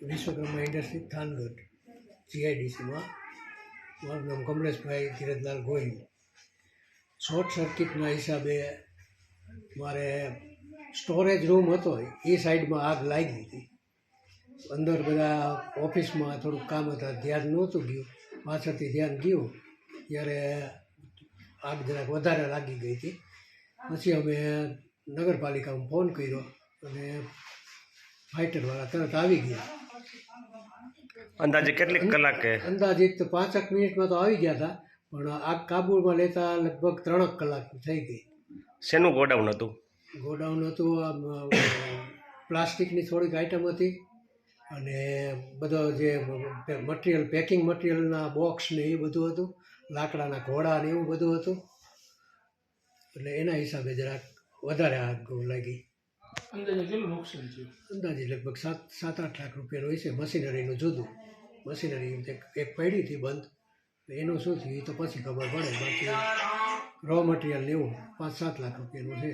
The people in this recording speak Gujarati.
વિશ્વકર્મા ઇન્ડસ્ટ્રી થાનગઢ જીઆઈડીસીમાં. મારું નામ કમલેશભાઈ ધીરજલાલ ગોહિલ. શોર્ટ સર્કિટના હિસાબે મારે સ્ટોરેજ રૂમ હતો એ સાઈડમાં આગ લાગી હતી. અંદર બધા ઓફિસમાં થોડુંક કામ હતા, ધ્યાન નહોતું ગયું. પાછળથી ધ્યાન ગયું ત્યારે આગ જરાક વધારે લાગી ગઈ હતી. પછી અમે નગરપાલિકામાં ફોન કર્યો અને ફાઇટરવાળા તરત આવી ગયા. અંદાજે કેટલીક કલાકે? અંદાજિત તો 5 મિનિટમાં તો આવી ગયા હતા, પણ આગ કાબૂમાં લેતા લગભગ 3 કલાક થઈ ગઈ. શેનું ગોડાઉન હતું? ગોડાઉન હતું આમ પ્લાસ્ટિકની થોડીક આઈટમ હતી અને બધો જે મટીરિયલ, પેકિંગ મટીરિયલના બોક્સ ને એ બધું હતું, લાકડાના ઘોડા ને એવું બધું હતું. એટલે એના હિસાબે જરાક વધારે આગ લાગી. અંદાજે કેટલું નુકસાન થયું? અંદાજે લગભગ 7-8 લાખ રૂપિયાનું હોય છે. મશીનરીનું જુદું, મશીનરી એક પડી હતી બંધ, એનું શું થયું એ તો પછી ખબર પડે. બાકી રો મટીરિયલ ને એવું 5-7 લાખ રૂપિયાનું છે.